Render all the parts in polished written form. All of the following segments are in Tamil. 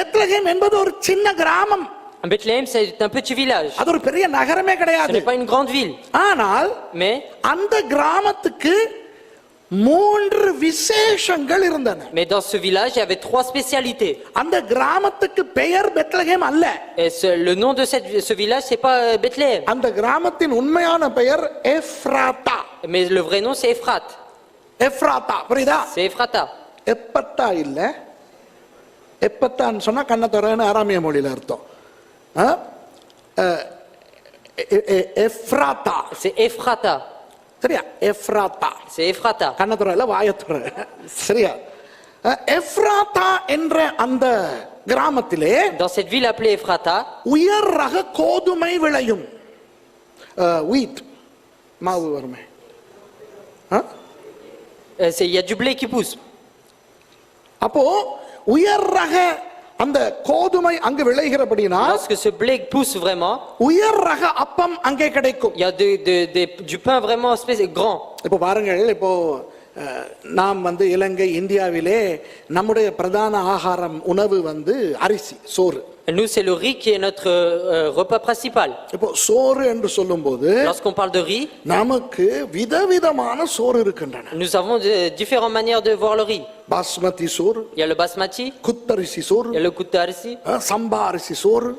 பெத்லகேம் என்பது ஒரு சின்ன கிராமம். Bethléem, c'est un petit village. அது ஒரு பெரிய நகரமே Ce கிடையாது. n'est pas une grande ville. ஆனால் Mais, அந்த கிராமத்துக்கு 3 விசேஷங்கள் இருந்தன. mais dans ce village, il y avait 3 spécialités. அந்த கிராமத்துக்கு பெயர் பெத்லகேம் அல்ல. Et le nom de ce village, c'est pas Bethléem. அந்த கிராமத்தின் உண்மையான பெயர் எப்ராத்தா. Mais le vrai nom, c'est Ephrat. எப்ராத்தா, புரியுதா? C'est Ephrata. எப்பத்தா இல்ல, எப்பத்தான்னு சொன்னா கண்ணத்தொரன்னு ஆராமிய மொழியில அர்த்தம். எப்ராத்தா, C'est Ephrata. சரியா? எப்ராத்தா, C'est Ephrata. கண்ணத்துற இல்ல, வாயத்துற, சரியா? எப்ராத்தா என்ற அந்த கிராமத்திலே Dans cette ville appelée Ephrata, உயர் ரக கோதுமை விளையும். வீட் மாவு வருமே, il y a du blé qui pousse. அப்போ உயர் ரக அந்த கோதுமை அங்கு விளைகிறபடினா Lorsque ce blé pousse vraiment, உயர் ரக அப்பம் அங்கே கிடைக்கும். il y a du pain vraiment grand. இப்போ பாருங்கள், இப்போ நாம் இலங்கை இந்தியாவிலே நம்முடைய பிரதான ஆகாரம் உணவு அரிசி, சோறு. Nous, c'est le riz qui est notre repas principal. இப்போ சோறு என்று சொல்லும்போது Lorsqu'on parle de riz, நமக்கு விதவிதமான சோறு இருக்கின்றன. nous avons différentes manières de voir le riz. Basmati சோறு, Il y a le basmati, குத்தரிசி சோறு, il y a le kutarsi, சம்பா அரிசி சோறு.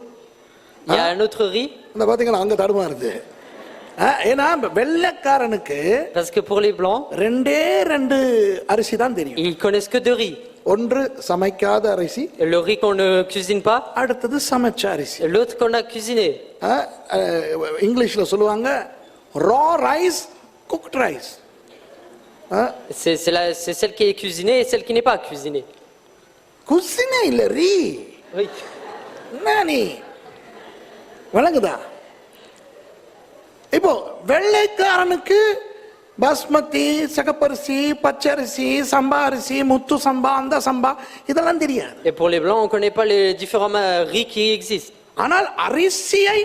il y a un autre riz. இந்த பாத்தீங்களா அங்க தடுமாறுது. ஏன்னா வெள்ளைக்காரனுக்கு Parce que pour les blancs, 2 அரிசி தான் தெரியும். ils connaissent que 2 riz. ஒன்று சமைக்காத அரிசி, Le riz qu'on ne cuisine pas, அடுத்தது சமைச்ச அரிசி. et l'autre qu'on a cuisiné. இங்கிலீஷ்ல சொல்லுவாங்க raw rice, cooked rice. C'est celle qui est cuisinée et celle qui n'est pas cuisinée. குசினே இல்ல ரீ. Oui. நானி வழங்குதா? இப்போ வெள்ளைக்காரனுக்கு பாஸ்மதி, சகப்பரிசி, பச்சரிசி, சம்பா அரிசி, முத்து சம்பா, அந்த சம்பா இதெல்லாம் தெரியாது. Et pour les blancs, on ne connaît pas les différents riz qui existent. ஆனால் அரிசியை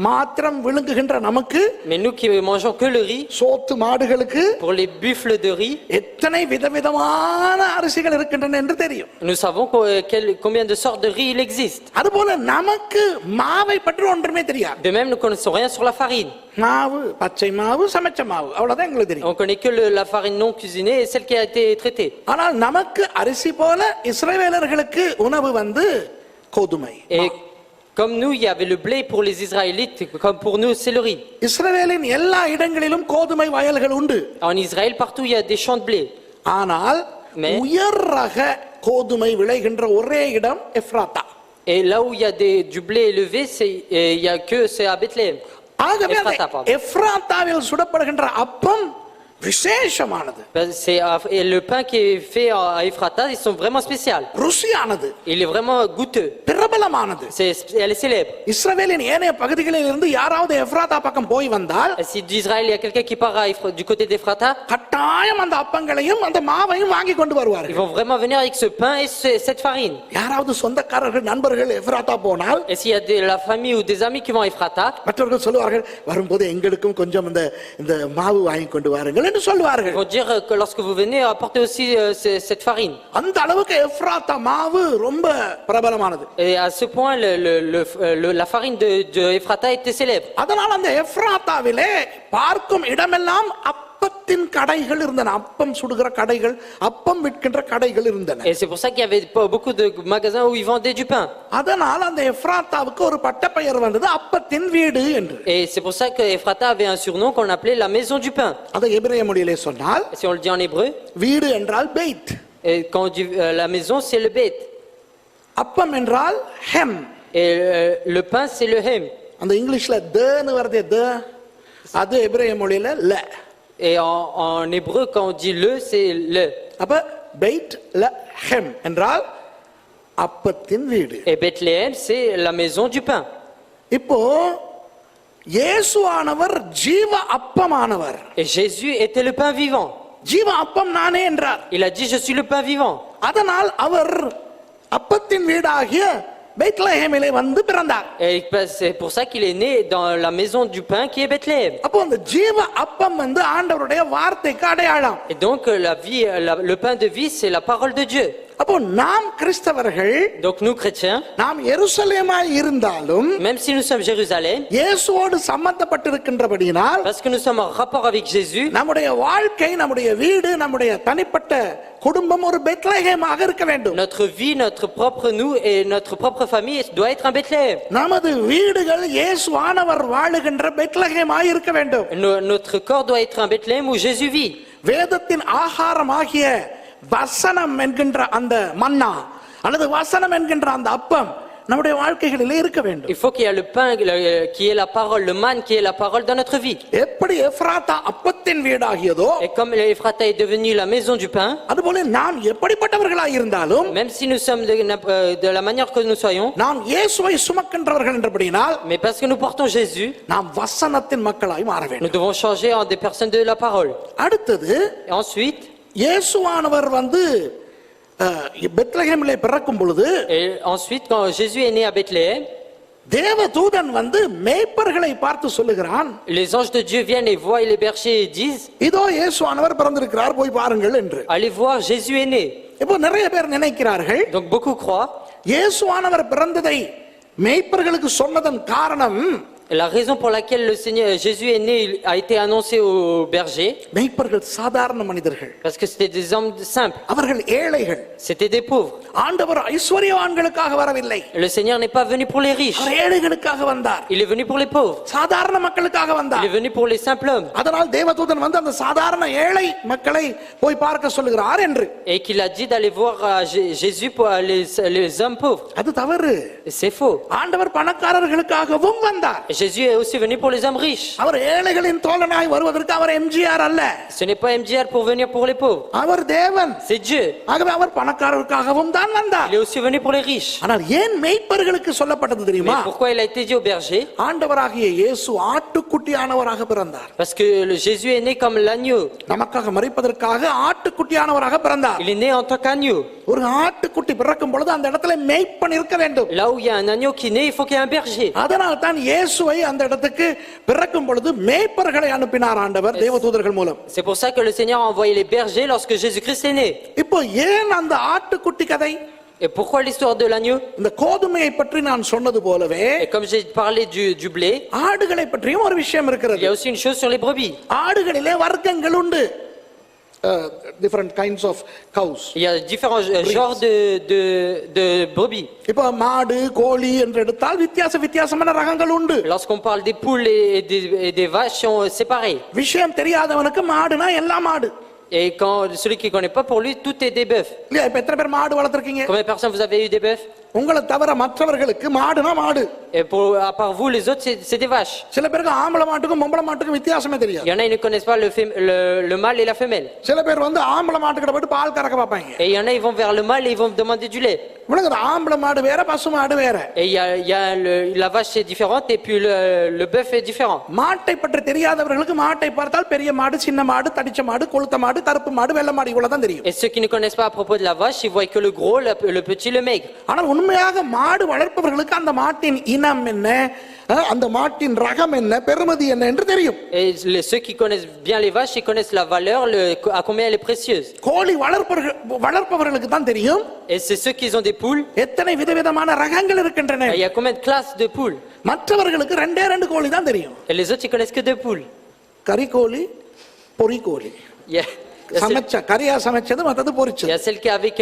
மாத்திரம் விழுங்குகின்ற நமக்கு, Mais nous qui mangeons que le riz, சோத்து மாடுகளுக்கு pour les buffles de riz, எத்தனை விதவிதமான அரிசிகள் இருக்கின்றன என்று தெரியும். nous savons combien de sortes de riz il existe. அதுபோல நமக்கு மாவை பற்றி ஒன்றுமே தெரியாது. De même, nous ne connaissons rien sur la farine. மாவு, பச்சை மாவு, சமைச்ச மாவு, அவ்வளவுதான் எங்களுக்கு தெரியும். On connaît que la farine non cuisinée et celle qui a été traitée. ஆனால் நமக்கு அரிசி போல இஸ்ரவேலர்களுக்கு உணவு கோதுமை. Et comme nous, il y avait le blé pour les Israélites, comme pour nous, c'est le riz. இஸ்ரவேலின் எல்லா இடங்களிலும் கோதுமை வயல்கள் உண்டு. En Israël, partout, il y a des champs de blé. ஆனால் உயர் ரக கோதுமை விளைகின்ற ஒரே இடம் எப்ராத்தா. Et là où il y a du blé élevé, c'est à Bethléem. ஆகவே எப்ராத்தாவில் சுடப்படுகின்ற அப்பம் விசேஷமானது. Et le pain qui est fait à Ephrata, ils sont vraiment spéciaux. ருசியானது. Il est vraiment goûteux. பிரபலமானது. Elle est célèbre. இஸ்ரவேலின் ஏனைய பகுதிகளில் இருந்து யாராவது எப்ராத்தா பக்கம் போய் வந்தால், Si d'Israël il y a quelqu'un qui part du côté d'Ephrata, கட்டாயம் அந்த அப்பங்களையும் அந்த மாவையும் வாங்கி கொண்டு ils வருவார்கள். vont vraiment venir avec ce pain et cette farine. யாராவது சொந்தக்காரர்கள் நண்பர்கள் எப்ராத்தா போனால், Et s'il y a de la famille ou des amis qui vont à Ephrata, மற்றவர்கள் சொல்லுவார்கள், வரும்போது எங்களுக்கும் கொஞ்சம் இந்த மாவு வாங்கி கொண்டு வாருங்கள் என்று சொல்லுவார்கள். ils vont dire que lorsque vous venez, apportez aussi cette farine. அந்த அளவுக்கு எப்ராத்தா மாவு ரொம்ப பிரபலமானது. Et à ce point, la farine de Ephrata était célèbre. அதனால் அந்த எப்ராத்தாவிலே பார்க்கும் இடமெல்லாம் அப்பத்தின் கடைகள் இருந்தன. அப்பம் சுடுகிற கடைகள், அப்பம் விற்கின்ற கடைகள் இருந்தன. Et c'est pour ça qu'il y avait beaucoup de magasins où ils vendaient du pain. அதனால் அந்த எப்ராத்தாவுக்கு ஒரு பட்டப்பெயர் வந்தது, அப்பத்தின் வீடு என்று. Et c'est pour ça que Ephrata avait un surnom qu'on appelait la maison du pain. அதை எபிரேய மொழியிலே சொன்னால், Si on le dit en hébreu, வீடு என்றால் Beit, et quand on dit la maison, c'est le bet. அப்பம் என்றால் hem. Et le pain, c'est le hem. அந்த இங்கிலீஷ்ல தன்னு வருதே, த, அது எபிரேய மொழியில ல. Et en hébreu, quand on dit le, c'est le. அப்ப பெய்த் ல ஹெம் என்றால் அப்பத்தின் வீடு. Et Bethléem, c'est la maison du pain. இப்போ இயேசுவானவர் ஜீவ அப்பமானவர். Et Jésus était le pain vivant. ஜீவ அப்பம் நானே என்றார். Il a dit, je suis le pain vivant. அதனால் அவர் அப்பத்தின் வீடாகிய பெத்லஹேமிலே வந்து பிறந்தார். Et c'est pour ça qu'il est né dans la maison du pain qui est Bethléem. அப்போ அந்த ஜீவ அப்பம் வந்து ஆண்டவருடைய வார்த்தைக்கு அடையாளம். Et donc la vie, le pain de vie, c'est la parole de Dieu. அப்போ நாம் கிறிஸ்தவர்கள், Donc nous chrétiens, நாம் எருசலேமாய் இருந்தாலும் même si nous sommes Jérusalem, இயேசுவோடு சம்பந்தப்பட்டிருக்கின்றபடியினால் parce que nous sommes en rapport avec Jésus, நம்முடைய வாழ்க்கை, நம்முடைய வீடு, நம்முடைய தனிப்பட்ட குடும்பம் ஒரு பெத்லஹேமாக இருக்க வேண்டும். notre vie, notre propre nous et notre propre famille doit être un Bethléem. நமது வீடுகள் இயேசுவானவர் வாழுகின்ற பெத்லஹேமாய் இருக்க வேண்டும். Notre corps doit être un Bethléem où Jésus vit. வேதத்தின் ஆகாரமாகிய வசனம் என்கின்ற அந்த மன்னா அல்லது வசனம் என்கின்ற அந்த அப்பம் நம்முடைய வாழ்க்கைகளிலே இருக்க வேண்டும். Il faut qu'il y ait le pain qui est la parole, le manne qui est la parole dans notre vie. எப்படி எப்ராத்தா அப்பத்தின் வீடாகியதோ, Et comme Ephrata est devenu la maison du pain, அதுபோல நாம் எப்படிப்பட்டவர்களாய் இருந்தாலும், même si nous sommes de la manière que nous soyons, நாம் இயேசுவை சுமக்கின்றவர்கள் என்றபடியினால் mais parce que nous portons Jésus, நாம் வசனத்தின் மக்களாய் மாற nous வேண்டும். devons changer en des personnes de la parole. அடுத்தது, Et ensuite, இயேசுவானவர் வந்து பெத்லஹேமிலே பிறக்கும் பொழுது quand Jésus est né à Bethléem, தேவதூதன் வந்து மேய்ப்பர்களை பார்த்து சொல்லுகிறான், les anges de Dieu viennent et voient les bergers et disent, இதோ இயேசுவானவர் பிறந்திருக்கிறார், போய் பாருங்கள் என்று. allez voir, Jésus est né. இப்போ நிறைய பேர் நினைக்கிறார்கள், Donc beaucoup croient. இயேசுவானவர் பிறந்ததை மேய்ப்பர்களுக்கு சொன்னதன் காரணம், La raison pour laquelle le Seigneur Jésus est né a été annoncé aux bergers, மேய்ப்பர்கள் சாதாரண மனிதர்கள், parce que c'était des hommes simples, அவர்கள் ஏழைகள். c'était des pauvres. ஆண்டவர் ஐஸ்வர்யவான்களுக்காக வரவில்லை, Le Seigneur n'est pas venu pour les riches, அவர் ஏழைகளுக்காக வந்தார், il est venu pour les pauvres, சாதாரண மக்களுக்காக il வந்தார். est venu pour les simples hommes. அதனால் தேவதூதன் வந்து அந்த சாதாரண ஏழை மக்களை போய் பார்க்க சொல்லுகிறார் என்று. Et qu'il a dit d'aller voir Jésus pour les hommes pauvres. அது தவறு. C'est faux. ஆண்டவர் பணக்காரர்களுக்காகவும் வந்தார். Jésus est aussi venu pour les hommes riches. அவர் ஏழைகளின் தோழனாய் வருவதற்கு அவர் எம்ஜிஆர் அல்ல, Ce n'est pas MJR pour venir pour les pauvres, அவர் தேவன். c'est Dieu. ஆகவே அவர் பணக்காரருக்காகவும் தான் வந்தார். Il est aussi venu pour les riches. ஆனால் ஏன் மேய்ப்பர்களுக்கு சொல்லப்பட்டது Mais தெரியுமா? pourquoi il a été dit aux bergers? ஆண்டவராகிய இயேசு ஆட்டுக்குட்டியானவராக பிறந்தார். Parce que Jésus est né comme l'agneau. நமக்காக மரிப்பதற்காக ஆட்டுக்குட்டியானவராக பிறந்தார். Il est né en tant qu'agneau. ஒரு ஆட்டுக்குட்டி பிறக்கும் பொழுது அந்த இடத்துல மேய்ப்பன் இருக்க வேண்டும். Là où il y a un agneau qui naît, il faut qu'il y ait un berger. அதனால் தான் இயேசுவை அந்த இடத்துக்கு பிறக்கும் பொழுது மேய்ப்பர்களை அனுப்பினார் ஆண்டவர் தேவதூதர்கள் மூலம். C'est pour ça que le Seigneur a envoyé les bergers lorsque Jésus-Christ est né. இப்போ ஏன் அந்த ஆட்டுக்குட்டி கதை? Et pourquoi l'histoire de l'agneau? இந்த கோதுமையை பற்றி நான் சொன்னது போலவே Et comme j'ai parlé du blé, ஆடுகளை பற்றியும் ஒரு விஷயம் il y இருக்கிறது. a aussi une chose sur les brebis. ஆடுகளிலே வர்க்கங்கள் உண்டு. Different kinds of cows. Il y a différents genres de brebis. இப்போ மாடு, கோழி என்று எடுத்தால் வித்தியாசமான ரகங்கள் உண்டு. Lorsqu'on parle des poules et des vaches, c'est pareil. விஷயம் தெரியாதவனுக்கு மாடுனா எல்லா மாடு. Et quand celui qui ne connaît pas, pour lui, tout est des bœufs. இல்லையா? இப்ப எத்தனை பேர் மாடு வளர்த்திருக்கீங்க? Combien de personnes vous avez eu des bœufs? உங்களை தவிர மற்றவர்களுக்கு மாடுனா மாடு. Et à part vous, les autres, c'est des vaches. சில பேருக்கு ஆம்பளை மாட்டுக்கும் பொம்பளை மாட்டுக்கும் வித்தியாசமே தெரியாது. Il y en a, ils ne connaissent pas le mâle et la femelle. சில பேர் வந்து ஆம்பளை மாட்டுக்கிட்ட போயிட்டு பால் கறக்க பார்ப்பாங்க. Et il y en a, ils vont vers le mâle et ils vont demander du lait. விளங்குது? ஆம்பளை மாடு வேற, பசு மாடு வேற. Et il y a la vache est différente et puis le bœuf est différent. மாட்டை பற்றி தெரியாதவர்களுக்கு மாட்டை பார்த்தால் பெரிய மாடு, சின்ன மாடு, தடிச்ச மாடு, கொளுத்த மாடு, கருப்பு மாடு, வெள்ளை மாடு இவ்வளவுதான் தெரியும். Et ceux qui ne connaissent pas à propos de la vache, ils voient que le gros, le petit, le maigre. ஆனால் உண்மையாக மாடு வளர்ப்பவர்களுக்கு அந்த மாட்டின் இனம் என்ன, அந்த மாட்டின் ரகம் என்ன, பெருமதி என்ன என்று தெரியும். Et ceux qui connaissent bien les vaches, ils connaissent la valeur, à combien elle est précieuse. கோழி வளர்ப்பவர்களுக்கு தான் தெரியும். Et c'est ceux qui ont des poules. எத்தனை விதவிதமான ரகங்கள் இருக்கின்றன. Il y a combien de classes de poules. மற்றவர்களுக்கு ரெண்டு கோழி தான் தெரியும். Et les autres, ils connaissent que deux poules. கறி கோழி, பொரி கோழி. கரியா சமைச்சது, மத்தது பொரிச்சது. Il y a celle qui est avec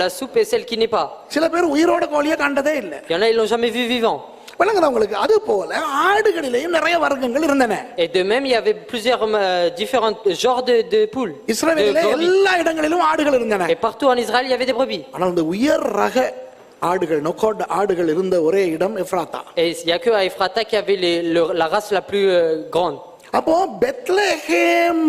la soupe et celle qui n'est pas. சில பேர் உயிரோட கோழியை கண்டதே இல்ல. Il y en a, ils l'ont jamais vu vivant. விளங்குதா உங்களுக்கு? அது போல ஆடுகளிலேயும் நிறைய வர்க்கங்கள் இருந்தன. Et de même, il y avait plusieurs différents genres de poules. இஸ்ரவேலிலே எல்லா இடங்களிலும் ஆடுகள் இருந்தன. Et partout en Israël, il y avait des brebis. ஆனால் இந்த உயர் ரக ஆடுகள், நொக்கோட் ஆடுகள் இருந்த ஒரே இடம் எப்ராத்தா. Et il y a que à Ephrata qui avait la race la plus grande. அப்போ பெத்லஹேம்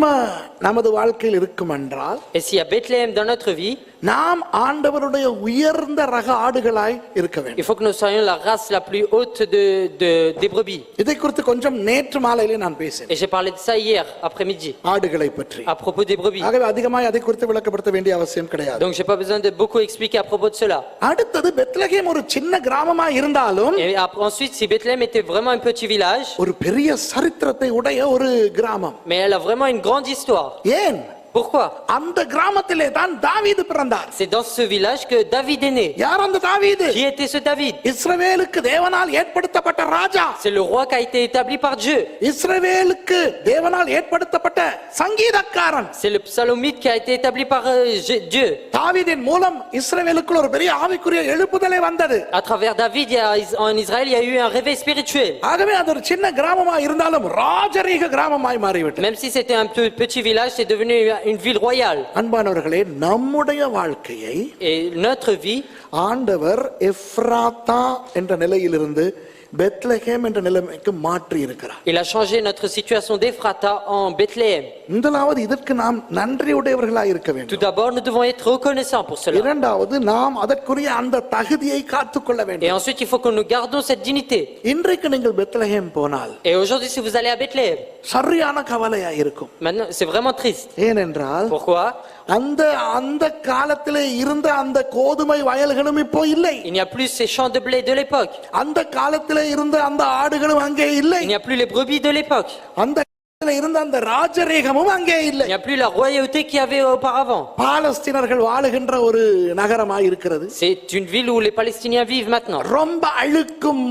நமது வாழ்க்கையில் இருக்கும் என்றால் Et s'il y a Bethléem dans notre vie, நாம் ஆண்டவருடைய உயர்ந்த ரக ஆடுகளாய் இருக்க வேண்டும். il faut que nous soyons la race la plus haute des brebis. இதை குறித்து கொஞ்சம் நேற்று மாலையிலே நான் பேசினேன், Et j'ai parlé de ça hier après-midi, ஆடுகளை பற்றி. à propos des brebis. ஆகவே அதிகமாக அதை குறித்து விளக்கப்படுத்த வேண்டிய அவசியம் கிடையாது. Donc j'ai pas besoin de beaucoup expliquer à propos de cela. அடுத்தது பெத்லகேம் ஒரு சின்ன கிராமமா இருந்தாலும் Et ensuite, si Bethléem était vraiment un petit village, ஒரு பெரிய சரித்திரத்தை உடைய ஒரு கிராமம். mais elle a vraiment une grande histoire. ஏன்? Pourquoi? அந்த கிராமத்திலே தான் தாவீது பிறந்தார். C'est dans ce village que David est né. யார் அந்த தாவீது? Qui était ce David? இஸ்ரவேலுக்கு தேவனால் ஏற்படுத்தப்பட்ட ராஜா. C'est le roi qui a été établi par Dieu. இஸ்ரவேலுக்கு தேவனால் ஏற்படுத்தப்பட்ட சங்கீதக்காரன். C'est le psalmiste qui a été établi par Dieu. தாவீதின் மூலம் இஸ்ரவேலுக்குள்ள ஒரு பெரிய ஆவிக்குரிய எழுப்புதலே வந்தது. À travers David, en Israël, il y a eu un réveil spirituel. ஆகவே அது ஒரு சின்ன கிராமமா இருந்தாலும் ராஜரீக கிராமமாய் மாறிவிட்டது. Même si c'était un petit village, c'est devenu une ville royale. அன்பானவர்களே, நம்முடைய வாழ்க்கையை Et notre vie, ஆண்டவர் எப்ராத்தா என்ற நிலையிலிருந்து பெத்லகேம் என்ற நிலைமைக்கு மாற்றி இருக்கிறார். il a changé notre situation d'Ephrata en Bethléem. முதலாவது இதற்கு நாம் நன்றியுடையவர்களாய் இருக்க வேண்டும். Tout d'abord, nous devons être reconnaissants pour cela. இரண்டாவது, நாம் அதற்குரிய அந்த தகுதியை காத்துக்கொள்ள Et வேண்டும். ensuite, il faut que nous gardions cette dignité. இன்றைக்கு நீங்கள் பெத்லகேம் போனால் Et aujourd'hui, si vous allez à Bethléem, சரியான கவலையாய் இருக்கும். maintenant, c'est vraiment triste. ஏனென்றால் Pourquoi? அந்த அந்த காலத்திலே இருந்த அந்த கோதுமை வயல்களும் இப்போ இல்லை. Il n'y a plus ces champs de blé de l'époque. அந்த காலத்திலே இருந்த அந்த ஆடுகளும் அங்கே இல்லை. Il n'y a plus les brebis de l'époque. அந்த காலத்திலே இருந்த அந்த ராஜரீகமும் அங்கே இல்லை. Il n'y a plus la royauté qu'il y avait auparavant. பாலஸ்தீனர்கள் வாழுகின்ற ஒரு நகரமாய் இருக்கிறது. C'est une ville où les Palestiniens vivent maintenant. ரொம்ப அழுக்கும்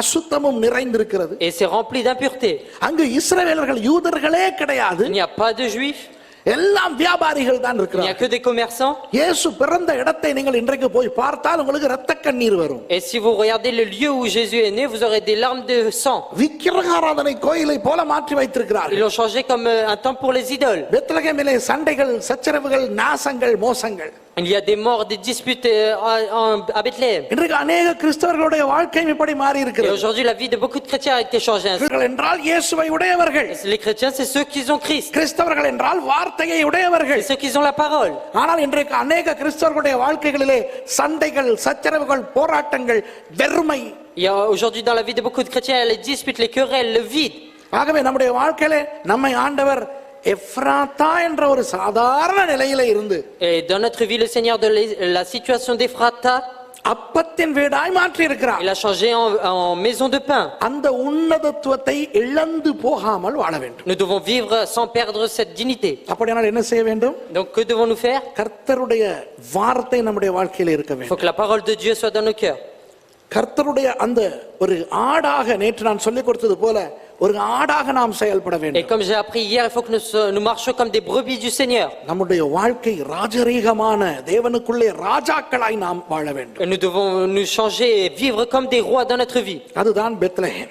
அசுத்தமும் நிறைந்திருக்கிறது. Et c'est rempli d'impureté. அங்கு இஸ்ரவேலர்கள் யூதர்களே கிடையாது. Il n'y a pas de juifs. எல்லாம் வியாபாரிகள் தான் Il n'y a இருக்கிறார்கள். que des commerçants. இயேசு பிறந்த இடத்தை நீங்கள் இன்றைக்கு போய் பார்த்தால் உங்களுக்கு இரத்த கண்ணீர் வரும். Et si vous regardez le lieu où Jésus est né, vous aurez des larmes de sang. விக்கிரகாராதனை கோயிலை போல மாற்றி Ils வைத்திருக்கிறார்கள். l'ont changé comme un temple pour les idoles. பெத்லகேமிலே சண்டைகள், சச்சரவுகள், நாசங்கள், மோசங்கள். Il y a des morts, des disputes à Bethléem. இன்றைக்கு அநேக கிறிஸ்தவர்களுடைய வாழ்க்கையும் இப்படி மாறி Et இருக்கிறது. aujourd'hui, la vie de beaucoup de chrétiens a été changée ainsi. கிறிஸ்தவர்கள் என்றால் இயேசுவை உடையவர்கள். Les chrétiens, c'est ceux qui ont Christ. கிறிஸ்தவர்கள் என்றால் வார்த்தையை உடையவர்கள். C'est ceux qui ont la parole. ஆனால் இன்றைக்கு அநேக கிறிஸ்தவர்களுடைய வாழ்க்கைகளிலே சண்டைகள், சச்சரவுகள், போராட்டங்கள், வெறுமை. Il y a aujourd'hui dans la vie de beaucoup de chrétiens les disputes, les querelles, le vide. ஆகவே நம்முடைய வாழ்க்கையிலே நம்மை ஆண்டவர் எப்ராத்தா என்ற ஒரு சாதாரண நிலையில இருந்து Et dans notre vie, le Seigneur de la situation d'Ephrata, அப்பத்தின் வீடாய் மாற்றி இருக்கிறார். il a changé en maison de pain. அந்த உன்னதத்துவத்தை இழந்து போகாமல் வாழ வேண்டும். Nous devons vivre sans perdre cette dignité. அப்படியானால் என்ன செய்ய வேண்டும்? Donc que devons-nous faire? கர்த்தருடைய வார்த்தை நம்முடைய வாழ்க்கையில இருக்க Il faut வேண்டும். que la parole de Dieu soit dans nos cœurs. கர்த்தருடைய அந்த ஒரு ஆடாக நேற்று நான் சொல்லிக் கொடுத்தது போல ஒரு ஆடாக நாம் செயல்பட Et வேண்டும். comme j'ai appris hier, il faut que nous marchions comme des brebis du Seigneur. நம்முடைய வாழ்க்கை ராஜரீகமான தேவனுக்குள்ளே ராஜாக்களாய் நாம் வாழ வேண்டும். Et nous devons nous changer et vivre comme des rois dans notre vie. அதுதான் பெத்லகேம்.